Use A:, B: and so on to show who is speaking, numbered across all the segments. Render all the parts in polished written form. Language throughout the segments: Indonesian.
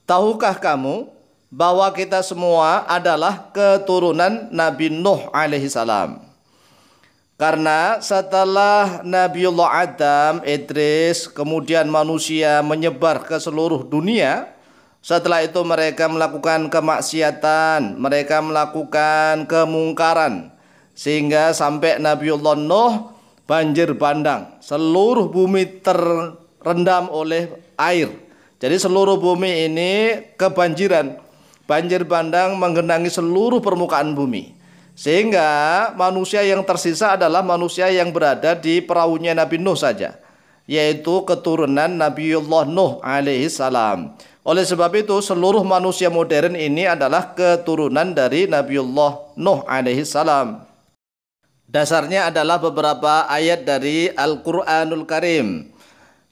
A: tahukah kamu bahwa kita semua adalah keturunan Nabi Nuh alaihi salam? Karena setelah Nabiullah Adam, Idris, kemudian manusia menyebar ke seluruh dunia, setelah itu mereka melakukan kemaksiatan, mereka melakukan kemungkaran, sehingga sampai Nabiullah Nuh banjir bandang, seluruh bumi terendam oleh air. Jadi seluruh bumi ini kebanjiran, banjir bandang menggenangi seluruh permukaan bumi. Sehingga manusia yang tersisa adalah manusia yang berada di perahunya Nabi Nuh saja, yaitu keturunan Nabiullah Nuh alaihi salam. Oleh sebab itu seluruh manusia modern ini adalah keturunan dari Nabiullah Nuh alaihi salam. Dasarnya adalah beberapa ayat dari Al-Qur'anul Karim.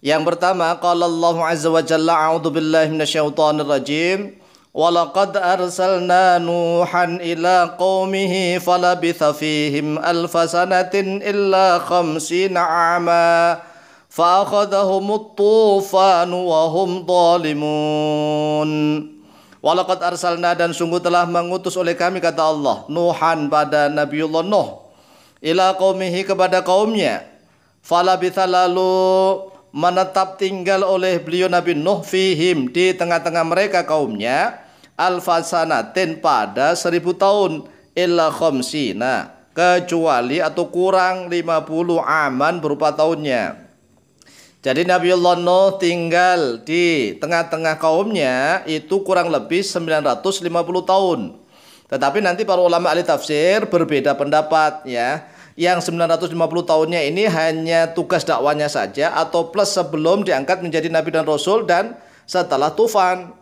A: Yang pertama, qala Allah azza wa jalla, a'udzu billahi minasyaitonir rajim. وَلَقَدْ أَرْسَلْنَا نُوحًا إِلَى قَوْمِهِ فَلَبِثَ فِيهِمْ أَلْفَ سَنَةٍ إِلَّا 50 عَامًا فَأَخَذَهُمُ الطُّوفَانُ وَهُمْ ظَالِمُونَ. وَلَقَدْ أَرْسَلْنَا, dan sungguh telah mengutus oleh kami, kata Allah, Nuhan pada Nabiullah Nuh, ila qaumihi, kepada kaumnya. Falabitha, lalu menetap tinggal oleh beliau Nabi Nuh, fihim, di tengah-tengah mereka kaumnya, alfasanatin, pada 1000 tahun, illa khamsina, kecuali atau kurang 50 aman, berupa tahunnya. Jadi Nabiullah Nuh tinggal di tengah-tengah kaumnya itu kurang lebih 950 tahun. Tetapi nanti para ulama ahli tafsir berbeda pendapat ya. Yang 950 tahunnya ini hanya tugas dakwanya saja atau plus sebelum diangkat menjadi nabi dan rasul dan setelah tufan.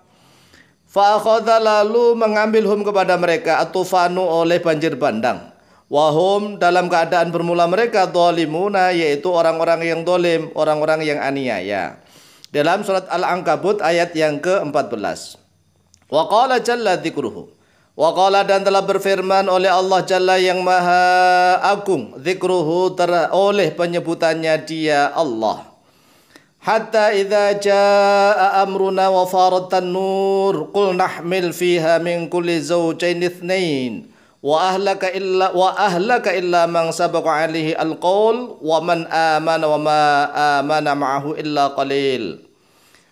A: Fa'akhadha, lalu mengambil hum kepada mereka atufanu, oleh banjir bandang. Wahum, dalam keadaan bermula mereka dhalimuna, yaitu orang-orang yang dolim, orang-orang yang aniaya. Dalam surat Al-Ankabut ayat yang ke-14. Wa qala jalla dzikruhu. Wa qala, dan telah berfirman oleh Allah Jalla yang maha agung, dzikruhu, oleh penyebutannya dia Allah. Hatta idza jaa amruna wa faratan nur qul nahmil fiha min kulli zawjayn itsnain wa ahlaka illa man sabaqa alaihi alqaul wa man amana wa ma amana ma'ahu illa qalil.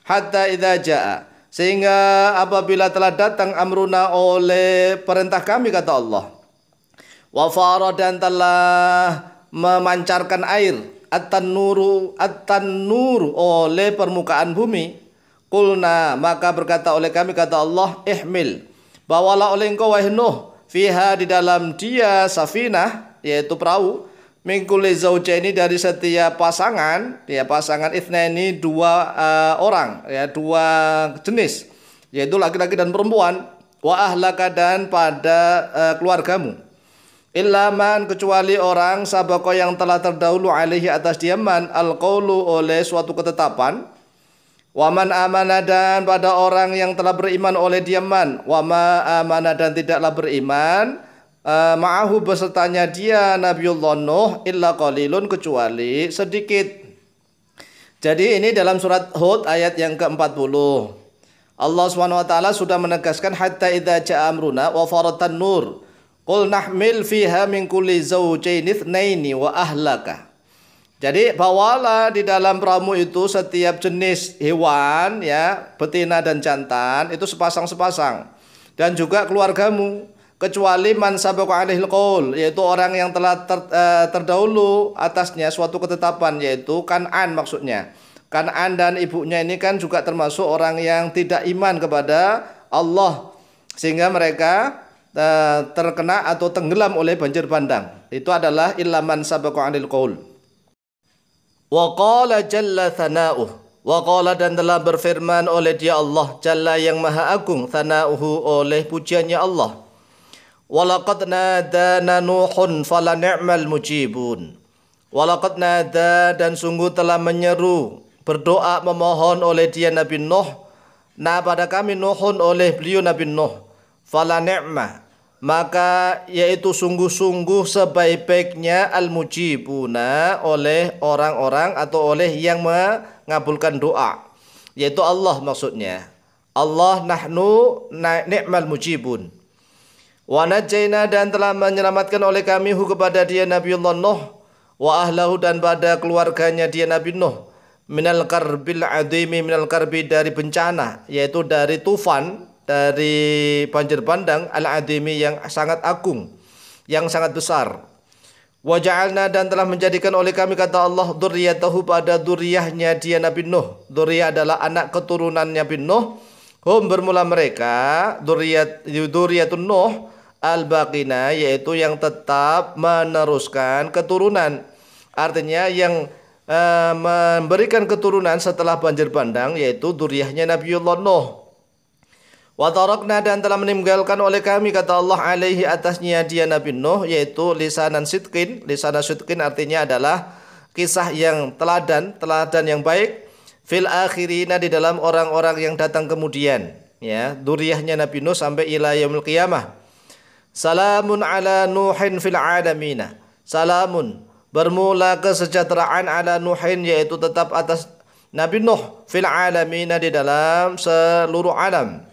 A: Hatta idza jaa, sehingga apabila telah datang amruna, oleh perintah kami, kata Allah, wa fara, dan telah memancarkan air, at-tanuru, oleh permukaan bumi. Qulna, maka berkata oleh kami, kata Allah, ihmil, bawalah oleh engkau wahai Nuh, fiha, di dalam dia, safinah, yaitu perahu, min kulli zawjaini, dari setiap pasangan, ya pasangan itsnaini, dua orang, ya dua jenis, yaitu laki-laki dan perempuan, wa ahlaka, dan pada keluargamu. Illa man, kecuali orang, sabaqo, yang telah terdahulu, alaihi, atas diaman, al-qaulu, oleh suatu ketetapan. Wa man amana, dan pada orang yang telah beriman oleh diaman. Wa ma amana, dan tidaklah beriman, ma'ahu, besertanya dia Nabiullah Nuh, illa qalilun, kecuali sedikit. Jadi ini dalam surat Hud ayat yang ke-40. Allah SWT sudah menegaskan hatta idza ja'a amruna wa faratan nur qul nahmil fiha min kulli zawjayn itsnaini wa ahlaka. Jadi bawalah di dalam perahu itu setiap jenis hewan, ya, betina dan jantan, itu sepasang-sepasang, dan juga keluargamu, kecuali man sabaqa alaihil qaul, yaitu orang yang telah terdahulu atasnya suatu ketetapan, yaitu Kan'an maksudnya. Kan'an dan ibunya ini kan juga termasuk orang yang tidak iman kepada Allah, sehingga mereka terkena atau tenggelam oleh banjir bandang. Itu adalah illa man sabaqa alaihil qaul. Wa qala jalla thana'uh, wa qala, dan telah berfirman oleh dia Allah Jalla yang maha agung, thana'uhu, oleh pujiannya Allah. Walaqad nadana Nuhun fala ni'mal mujibun. Walaqad nada, dan sungguh telah menyeru, berdoa, memohon oleh dia Nabi Nuh, nah pada kami Nuhun, oleh beliau Nabi Nuh, fala ni'mah, maka yaitu sungguh-sungguh sebaik-baiknya al-mujibuna, oleh orang-orang atau oleh yang mengabulkan doa, yaitu Allah maksudnya. Allah nahnu ni'mal mujibun. Wa najjayna dan telah menyelamatkan oleh kami kepada dia Nabiullah Nuh wa ahlahu dan pada keluarganya dia Nabi Nuh minal karbil adimi minal karbi dari bencana, yaitu dari tufan, dari banjir bandang al-adimi yang sangat agung, yang sangat besar. Wa ja'alna dan telah menjadikan oleh kami kata Allah dzurriyyatahu pada dzurriyyahnya dia Nabi Nuh. Dzurriyyah adalah anak keturunan Nabi Nuh. Hum bermula mereka dzurriyyatun Nuh al-baqina, yaitu yang tetap meneruskan keturunan. Artinya yang memberikan keturunan setelah banjir bandang, yaitu dzurriyyahnya Nabiullah Nuh. Wa tarakna dan telah meninggalkan oleh kami kata Allah alaihi atasnya dia Nabi Nuh, yaitu lisanan sidqin. Lisanan sidqin artinya adalah kisah yang teladan yang baik. Fil akhirina di dalam orang-orang yang datang kemudian, ya, dzurriyyahnya Nabi Nuh sampai ila yaumil qiyamah. Salamun ala Nuhin fil alamina. Salamun bermula kesejahteraan ala Nuhin, yaitu tetap atas Nabi Nuh fil alamina di dalam seluruh alam.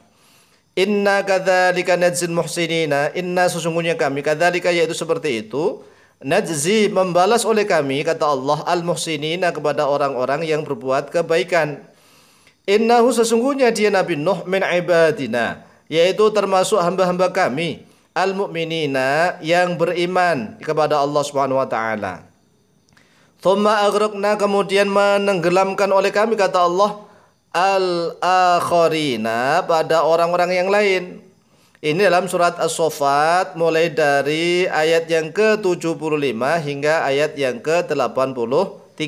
A: Inna kadzalika najzil muhsinina, inna sesungguhnya kami, kadzalika yaitu seperti itu, najzi membalas oleh kami kata Allah al muhsinina kepada orang-orang yang berbuat kebaikan. Innahu sesungguhnya dia Nabi Nuh min ibadina, yaitu termasuk hamba-hamba kami al mu'minina yang beriman kepada Allah Subhanahu wa taala. Tsumma aghraqna kemudian menenggelamkan oleh kami kata Allah al-akharina pada orang-orang yang lain. Ini dalam surat As-Saffat mulai dari ayat yang ke-75 hingga ayat yang ke-83.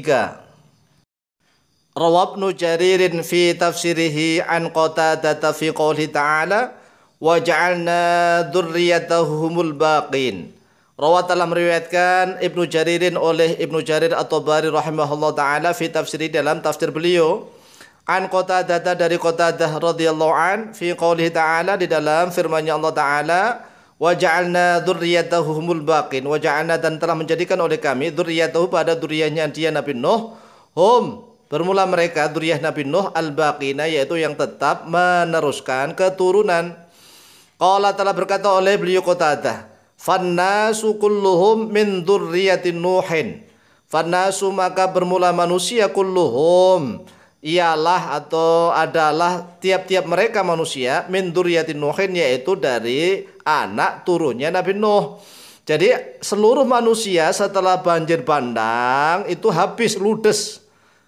A: Rawab Ibnu Jaririn fi tafsirihi an Qatadah fi qouli ta'ala wa ja'alna dzurriyyatahumul baqin. Rawat telah meriwayatkan Ibnu Jaririn oleh Ibnu Jarir At-Tabari rahimahullah ta'ala fi tafsiri dalam tafsir beliau an Qatadah dari Qatadah radhiyallahu an fi qoulihi ta'ala di dalam firman-Nya Allah taala wa ja'alna dzurriyyatahumul baqin, wa ja'alna dan telah menjadikan oleh kami dzurriyyatahu pada dzurriyyahnya dia Nabi Nuh, hum bermula mereka dzurriyyah Nabi Nuh al-baqina, yaitu yang tetap meneruskan keturunan. Qala telah berkata oleh beliau Qatadah, fannasu kulluhum min dzurriyyatin Nuhin. Fannasu maka bermula manusia kulluhum ialah atau adalah tiap-tiap mereka manusia min dzurriyyatin Nuhin, yaitu dari anak turunnya Nabi Nuh. Jadi seluruh manusia setelah banjir bandang itu habis ludes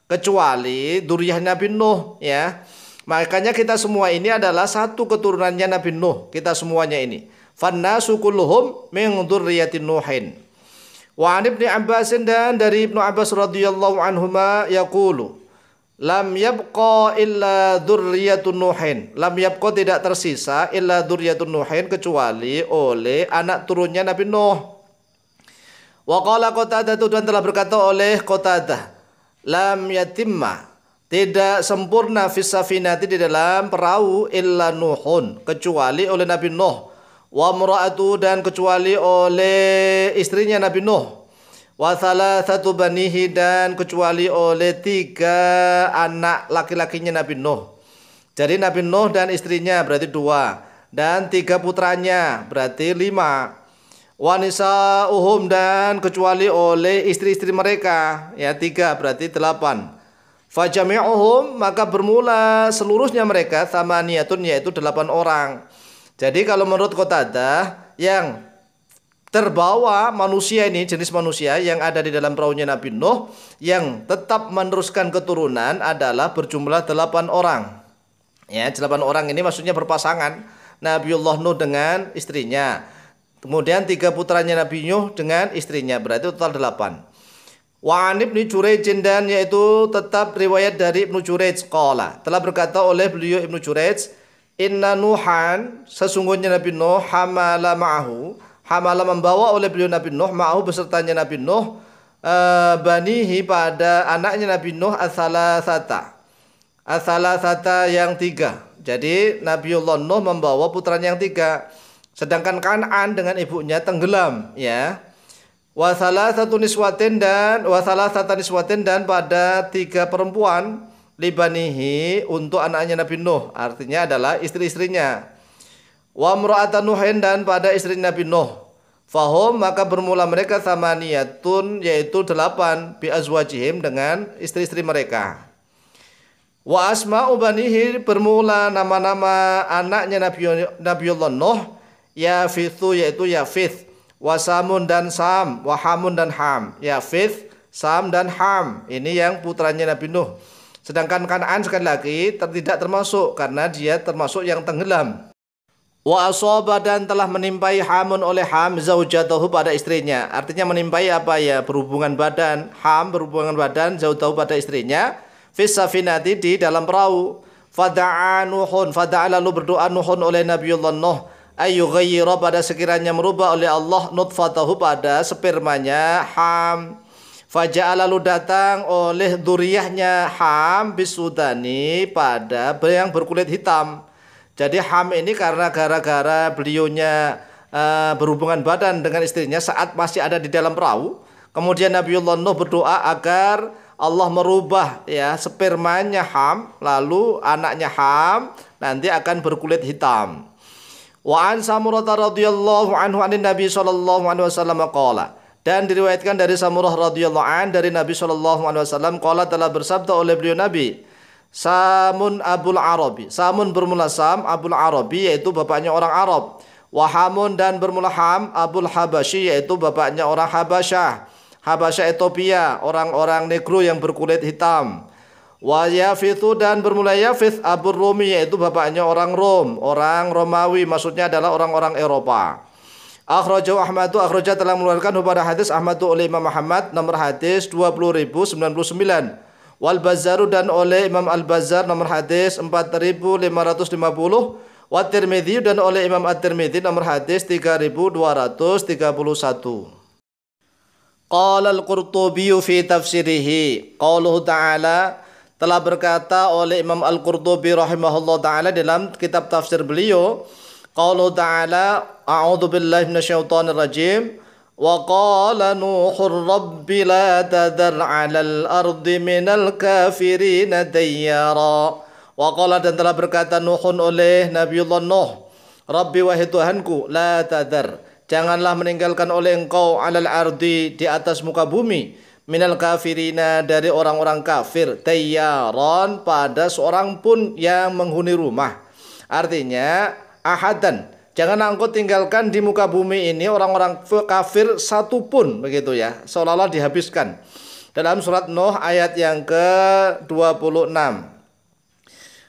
A: kecuali dzurriyyah Nabi Nuh, ya. Makanya kita semua ini adalah satu keturunannya Nabi Nuh, kita semuanya ini. Fannasu kulluhum min dzurriyyatin Nuhin. Wa an Ibnu Abbas dan dari Ibnu Abbas radhiyallahu anhuma yaqulu lam yabqa illa dzurriyyatun Nuhin. Lam yabqa tidak tersisa illa dzurriyyatun Nuhin kecuali oleh anak turunnya Nabi Nuh. Wa qala Qatadah dan telah berkata oleh Qatadah, lam yatimma tidak sempurna fis safinati di dalam perahu illa Nuhun kecuali oleh Nabi Nuh. Wa mura'atu dan kecuali oleh istrinya Nabi Nuh. Wa thalathatu banihi dan kecuali oleh 3 anak laki-lakinya Nabi Nuh. Jadi Nabi Nuh dan istrinya berarti 2 dan 3 putranya berarti 5. Wa nisa'uhum dan kecuali oleh istri-istri mereka, ya 3 berarti 8. Fajami'uhum maka bermula seluruhnya mereka thamaniyatun yaitu 8 orang. Jadi kalau menurut Qatadah yang terbawa manusia ini, jenis manusia yang ada di dalam perahunya Nabi Nuh yang tetap meneruskan keturunan adalah berjumlah 8 orang. Ya, 8 orang ini maksudnya berpasangan, Nabiullah Nuh dengan istrinya. Kemudian 3 putranya Nabi Nuh dengan istrinya, berarti total 8. Wa an Ibnu Jurayj dan yaitu tetap riwayat dari Ibnu Jurayj qala telah berkata oleh beliau Ibnu Jurayj, inna Nuhan sesungguhnya Nabi Nuh hamala ma'ahu, hamala membawa oleh beliau Nabi Nuh ma'ahu besertanya Nabi Nuh banihi pada anaknya Nabi Nuh as-salasata yang 3. Jadi Nabiullah Nuh membawa putranya yang 3, sedangkan Kan'an dengan ibunya tenggelam, ya. Wasalah satu niswatin dan pada 3 perempuan libanihi untuk anaknya Nabi Nuh, artinya adalah istri-istrinya. Wa imra'atan Nuhin dan pada istri Nabi Nuh. Fahum maka bermula mereka thamaniyatun yaitu 8 bi azwajihim dengan istri-istri mereka. Wa asma'u banihi bermula nama-nama anaknya Nabiullah Nuh Yafithu yaitu Yafith, wa Samun dan Sam, wa Hamun dan Ham. Yafith, Sam dan Ham ini yang putranya Nabi Nuh. Sedangkan Kan'an sekali lagi tidak termasuk karena dia termasuk yang tenggelam. Wa asaba dan telah menimpai Hamun oleh Ham zaujatahu pada istrinya. Artinya menimpai apa ya? Berhubungan badan. Ham berhubungan badan zaujatahu pada istrinya. Fis safinati di dalam perahu. Fada'a Nuhun, fada'a lalu berdoa Nuhun oleh Nabiullah Nuh ayyughayyira pada sekiranya merubah oleh Allah nutfatahu pada spermanya Ham. Faja'a lalu datang oleh dzurriyyahnya Ham bisudani pada yang berkulit hitam. Jadi Ham ini karena gara-gara beliaunya berhubungan badan dengan istrinya saat masih ada di dalam perahu. Kemudian Nabiullah Nuh berdoa agar Allah merubah ya spermanya Ham, lalu anaknya Ham nanti akan berkulit hitam. Wa an Samurah radhiyallahu anhu anin Nabi sallallahu alaihi wasallam qala, dan diriwayatkan dari Samurah radhiyallahu an dari Nabi sallallahu alaihi wasallam qala telah bersabda oleh beliau Nabi, Samun Abul Arabi, Samun bermula Sam, Abul Arabi yaitu bapaknya orang Arab. Wa Hamun dan bermula Ham, Abul Habasyi yaitu bapaknya orang Habasyah. Habasyah Ethiopia, orang-orang negro yang berkulit hitam. Wa Yafithu dan bermula Yafith Abur Rumi yaitu bapaknya orang Rom, orang Romawi, maksudnya adalah orang-orang Eropa. Akhrajahu Ahmadu, akhraja telah mengeluarkan pada hadis Ahmadu oleh Imam Muhammad nomor hadis 20.099. Wal Bazzaru dan oleh Imam Al-Bazzar nomor hadis 4.550. Wa Tirmidzi dan oleh Imam At-Tirmidzi nomor hadis 3.231. Qala Al-Qurtubi fi tafsirihi, qauluhu ta'ala, telah berkata oleh Imam Al-Qurtubi rahimahullah ta'ala dalam kitab tafsir beliau, qauluhu ta'ala, a'udzu billahi minasyaitonir rajim, wa qala Nuhur rabbi la tadhar 'alal ardi minal kafirina dayyara. Wa qala dan telah berkata Nuhun oleh Nabiullah Nuh, Rabbi wahai Tuhanku, la tadhar, janganlah meninggalkan oleh engkau 'alal ardi di atas muka bumi minal kafirina dari orang-orang kafir tayyaron pada seorang pun yang menghuni rumah. Artinya ahadan, jangan engkau tinggalkan di muka bumi ini orang-orang kafir satu pun, begitu ya, seolah-olah dihabiskan. Dalam surat Nuh ayat yang ke-26.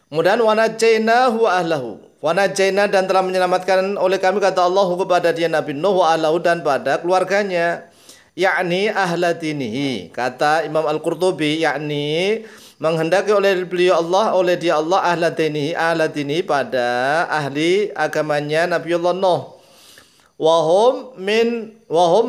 A: Kemudian wanajainahu wa ahlahu, wanajaina dan telah menyelamatkan oleh kami kata Allah kepada dia Nabi Nuh wa ahlahu dan pada keluarganya, yakni ahladinihi. Kata Imam Al-Qurtubi, yakni menghendaki oleh beliau Allah, oleh dia Allah ahladinihi pada ahli agamanya Nabiullah Nuh. Wahum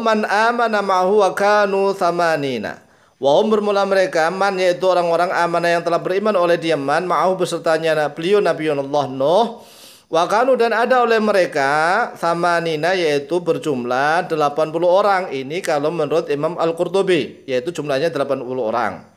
A: man amana ma'hu wa kanu thamanina. Wahum bermula mereka man yaitu orang-orang amanah yang telah beriman oleh dia man ma'hu besertanya beliau Nabiullah Nuh. Wa kanu dan ada oleh mereka thamanina yaitu berjumlah 80 orang. Ini kalau menurut Imam Al-Qurtubi yaitu jumlahnya 80 orang.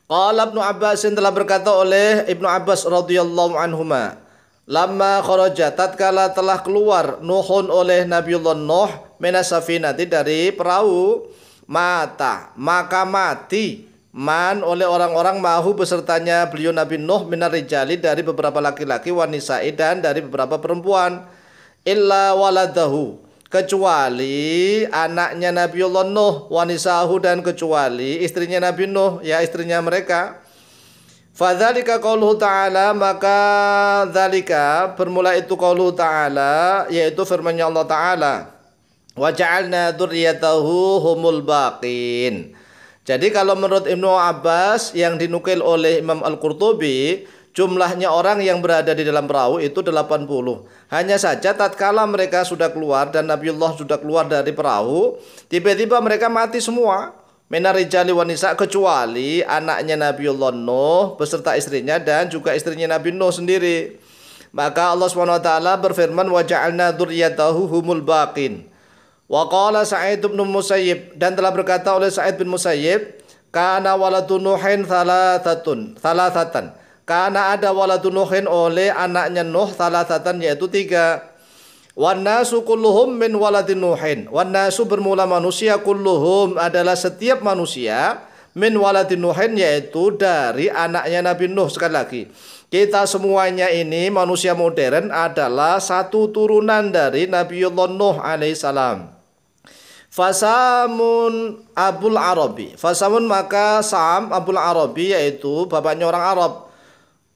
A: Qala Ibnu Abbas telah berkata oleh Ibnu Abbas radhiyallahu anhuma, lamma kharaja tatkala telah keluar Nuhun oleh Nabiullah Nuh minas safinati dari perahu, mata maka mati man oleh orang-orang mahu besertanya beliau Nabi Nuh minar rijali dari beberapa laki-laki, wanisai dan dari beberapa perempuan, illa waladahu kecuali anaknya Nabiullah Nuh, wanisahu dan kecuali istrinya Nabi Nuh ya istrinya mereka. Fadzalika qauluhu ta'ala, maka dzalika bermula itu qauluhu ta'ala yaitu firman-Nya Allah Ta'ala, wa ja'alna dzurriyyatahu humul baqin. Jadi kalau menurut Ibnu Abbas yang dinukil oleh Imam Al-Qurtubi, jumlahnya orang yang berada di dalam perahu itu 80. Hanya saja tatkala mereka sudah keluar dan Nabiullah sudah keluar dari perahu, tiba-tiba mereka mati semua. Minar rijali wanisa kecuali anaknya Nabiullah Nuh beserta istrinya dan juga istrinya Nabi Nuh sendiri. Maka Allah SWT berfirman, wa ja'alna dzurriyyatahu humul baqin. Wa qala Sa'id bin Musayyib dan telah berkata oleh Sa'id bin Musayyib, Kana waladun Nuhin thalathatan. Karena ada waladun Nuhin oleh anaknya Nuh thalathatan, yaitu 3. Wan nasu kulluhum min waladin Nuhin. Wan nasu bermula manusia, kulluhum adalah setiap manusia, min waladin Nuhin yaitu dari anaknya Nabi Nuh. Sekali lagi, kita semuanya ini manusia modern adalah satu turunan dari Nabiullah Nuh alaihissalam. Fasamun Abul Arabi. Fasamun maka Sam Abul Arabi yaitu bapaknya orang Arab.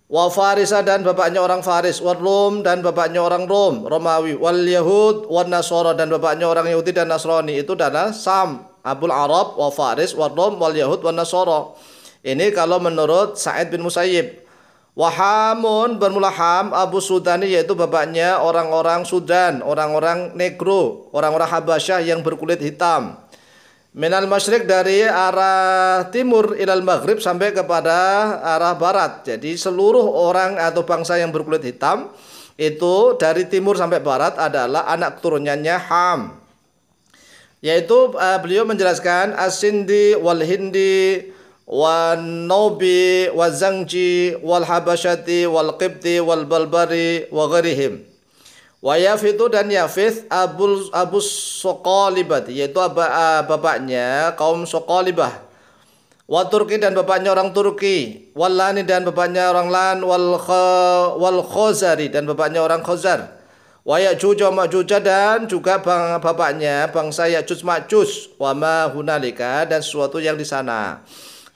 A: Wa Farisa dan bapaknya orang Faris. Wa Rum dan bapaknya orang Rom, Romawi. Wal Yahud wa Nasara dan bapaknya orang Yahudi dan Nasrani. Itu adalah Sam Abul Arab wa Faris wa Rum wal Yahud wa Nasara. Ini kalau menurut Sa'id bin Musayyib. Wahamun bermula Ham Abu Sudani yaitu bapaknya orang-orang Sudan, orang-orang Negro, orang-orang Habasyah yang berkulit hitam. Minal masyrik dari arah timur ilal maghrib sampai kepada arah barat. Jadi seluruh orang atau bangsa yang berkulit hitam itu dari timur sampai barat adalah anak turunannya Ham. Yaitu beliau menjelaskan As-Sindi wal Hindi wan Nobi wal Zangji wal Habasyati wal Qibti wal Balbari wa ghairihim. Wa Yafitu dan Yafith Abu Soqalibah yaitu bapaknya kaum Soqalibah. Wa Turki dan bapaknya orang Turki. Wal Lani dan bapaknya orang Lan. Wal Khazari dan bapaknya orang Khazar. Wa Ya'juj wa Ma'juj dan juga bapaknya bangsa Ya'juj Ma'juj. Wa ma hunalika dan sesuatu yang di sana.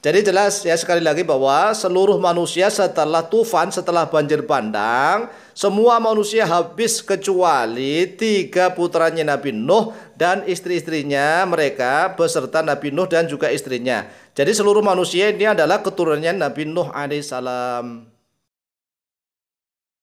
A: Jadi jelas ya sekali lagi bahwa seluruh manusia setelah tufan, setelah banjir bandang, semua manusia habis kecuali 3 putranya Nabi Nuh dan istri-istrinya mereka beserta Nabi Nuh dan juga istrinya. Jadi seluruh manusia ini adalah keturunannya Nabi Nuh alaihissalam.